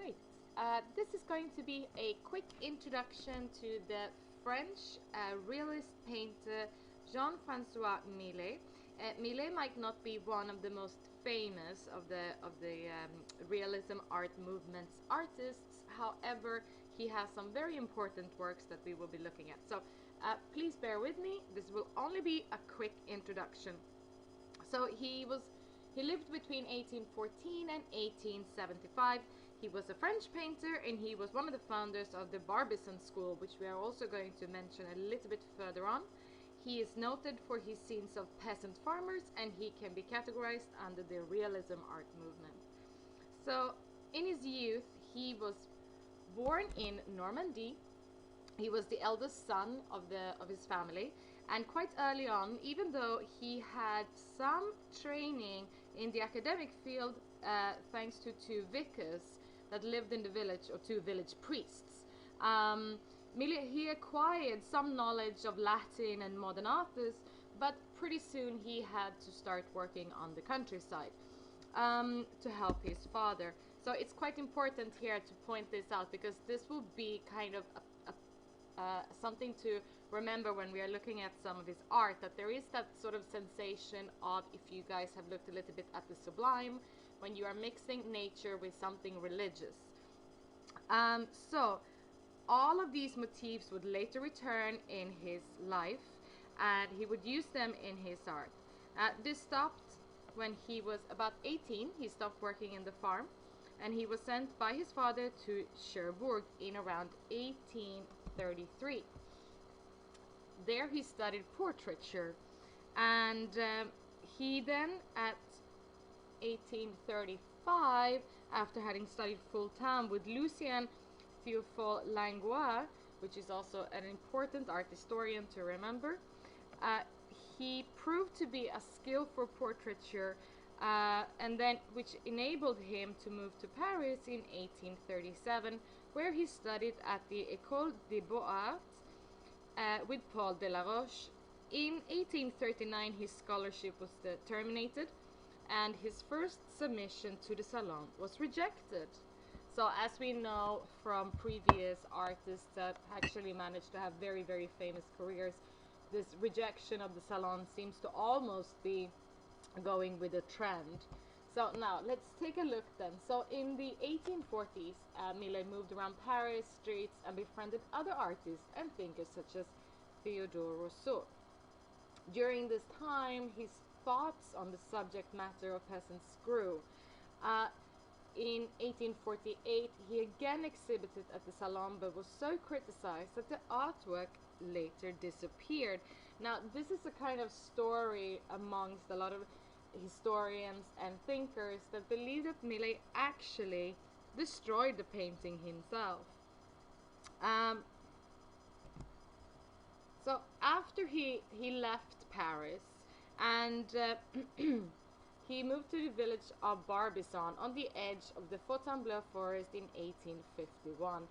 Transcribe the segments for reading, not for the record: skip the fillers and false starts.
Right. This is going to be a quick introduction to the French realist painter Jean-Francois Millet. Millet might not be one of the most famous of the realism art movement's artists. However, he has some very important works that we will be looking at. So please bear with me. This will only be a quick introduction. So he lived between 1814 and 1875. He was a French painter and he was one of the founders of the Barbizon school, which we are also going to mention a little bit further on. He is noted for his scenes of peasant farmers and he can be categorized under the realism art movement. So in his youth, he was born in Normandy. He was the eldest son of his family, and quite early on, even though he had some training in the academic field, thanks to two vicars that lived in the village, or two village priests, he acquired some knowledge of Latin and modern artists, but pretty soon he had to start working on the countryside to help his father. So it's quite important here to point this out, because this will be kind of something to remember when we are looking at some of his art, that there is that sort of sensation of, if you guys have looked a little bit at the sublime, when you are mixing nature with something religious. So all of these motifs would later return in his life, and he would use them in his art. This stopped when he was about 18. He stopped working in the farm, and he was sent by his father to Cherbourg in around 1833. There he studied portraiture, and he then, at 1835, after having studied full-time with Lucien Théophile Langlois, which is also an important art historian to remember, he proved to be a skillful portraiture, and then which enabled him to move to Paris in 1837, where he studied at the École des Beaux-Arts with Paul Delaroche. In 1839, his scholarship was terminated, and his first submission to the Salon was rejected. So as we know from previous artists that actually managed to have very, very famous careers, this rejection of the Salon seems to almost be going with a trend. So now let's take a look then. So in the 1840s, Millet moved around Paris streets and befriended other artists and thinkers such as Theodore Rousseau. During this time, his thoughts on the subject matter of peasants grew. In 1848, he again exhibited at the Salon, but was so criticized that the artwork later disappeared. Now, this is a kind of story amongst a lot of historians and thinkers that believe that Millet actually destroyed the painting himself. So after he left Paris, and he moved to the village of Barbizon on the edge of the Fontainebleau forest in 1851.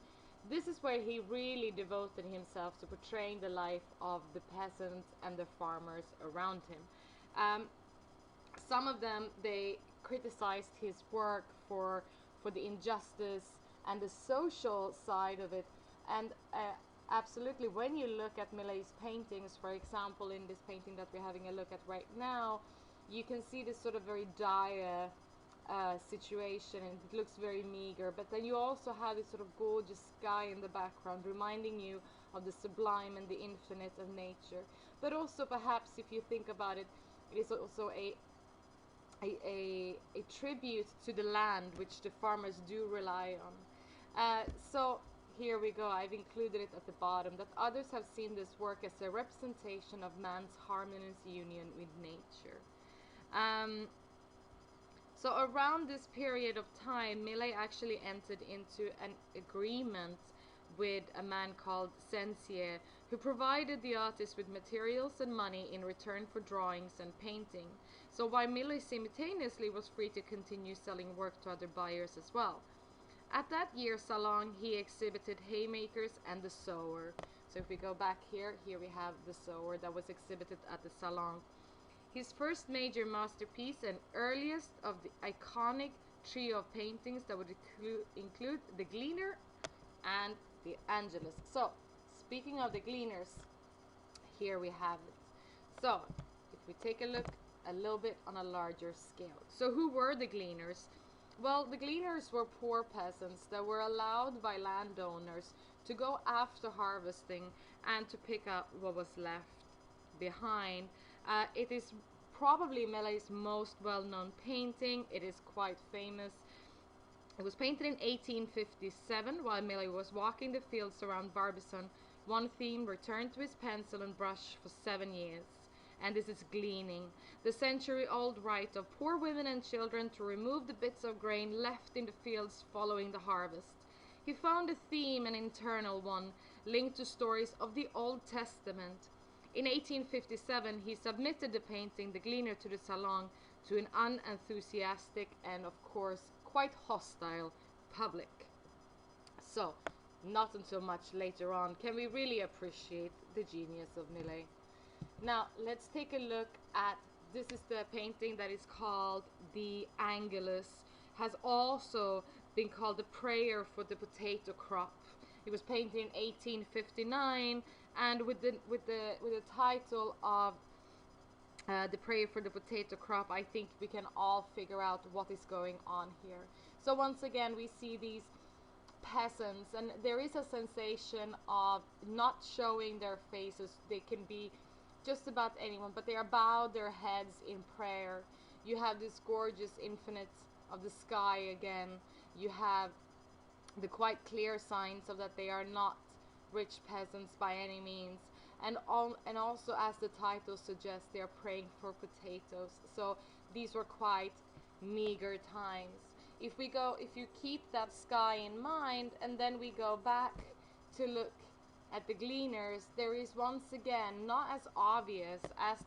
This is where he really devoted himself to portraying the life of the peasants and the farmers around him. Some of them, they criticized his work for the injustice and the social side of it. And absolutely, when you look at Millet's paintings, for example, in this painting that we're having a look at right now, you can see this sort of very dire situation, and it looks very meager. But then you also have this sort of gorgeous sky in the background, reminding you of the sublime and the infinite of nature. But also, perhaps, if you think about it, it is also a tribute to the land, which the farmers do rely on. So here we go. I've included it at the bottom, that others have seen this work as a representation of man's harmonious union with nature. So around this period of time, Millet actually entered into an agreement with a man called Sensier, who provided the artist with materials and money in return for drawings and painting. So while Millet simultaneously was free to continue selling work to other buyers as well. At that year's salon, he exhibited Haymakers and the Sower. So if we go back here we have the Sower that was exhibited at the salon. His first major masterpiece and earliest of the iconic trio of paintings that would include the Gleaner and the Angelus. So, speaking of the Gleaners, here we have it. So, if we take a look a little bit on a larger scale. So, who were the Gleaners? Well, the Gleaners were poor peasants that were allowed by landowners to go after harvesting and to pick up what was left behind. It is probably Millet's most well-known painting. It is quite famous. It was painted in 1857 while Millet was walking the fields around Barbizon. One theme returned to his pencil and brush for 7 years, and this is gleaning, the century-old right of poor women and children to remove the bits of grain left in the fields following the harvest. He found a theme, an internal one, linked to stories of the Old Testament. In 1857, he submitted the painting, The Gleaner, to the Salon, to an unenthusiastic and, of course, quite hostile public. So, not until much later on can we really appreciate the genius of Millet. Now, let's take a look at, this is the painting that is called The Angelus, has also been called The Prayer for the Potato Crop. It was painted in 1859, and with the title of The Prayer for the Potato Crop, I think we can all figure out what is going on here. So once again, we see these peasants, and there is a sensation of not showing their faces. They can be just about anyone, but they are bowed their heads in prayer. You have this gorgeous infinite of the sky again. You have the quite clear signs of that they are not rich peasants by any means. And also, as the title suggests, they are praying for potatoes. So these were quite meager times. If you keep that sky in mind, and then we go back to look at the Gleaners, there is once again not as obvious as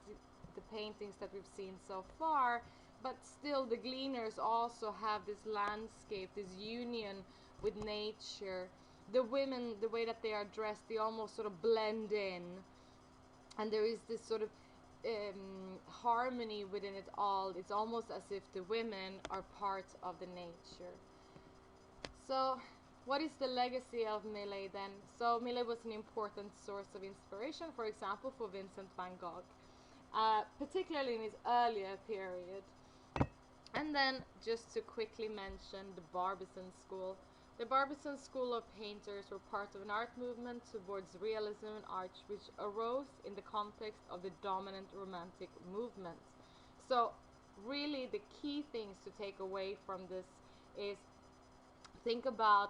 the paintings that we've seen so far, but still the Gleaners also have this landscape, this union with nature. The women, the way that they are dressed, they almost sort of blend in, and there is this sort of harmony within it all. It's almost as if the women are part of the nature. So what is the legacy of Millet then? So Millet was an important source of inspiration, for example, for Vincent van Gogh, particularly in his earlier period. And then just to quickly mention the Barbizon School. The Barbizon School of painters were part of an art movement towards realism in art, which arose in the context of the dominant Romantic movement. So really the key things to take away from this is, think about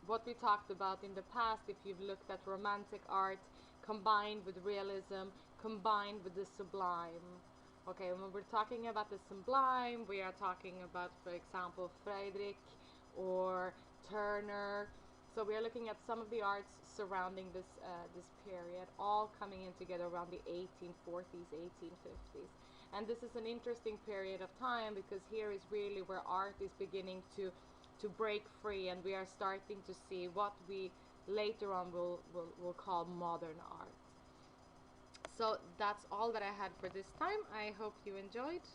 what we talked about in the past. If you've looked at Romantic art combined with realism, combined with the sublime. Okay, when we're talking about the sublime, we are talking about, for example, Friedrich or Turner. So we are looking at some of the arts surrounding this period, all coming in together around the 1840s, 1850s. And this is an interesting period of time, because here is really where art is beginning to break free, and we are starting to see what we later on will call modern art. So that's all that I had for this time. I hope you enjoyed.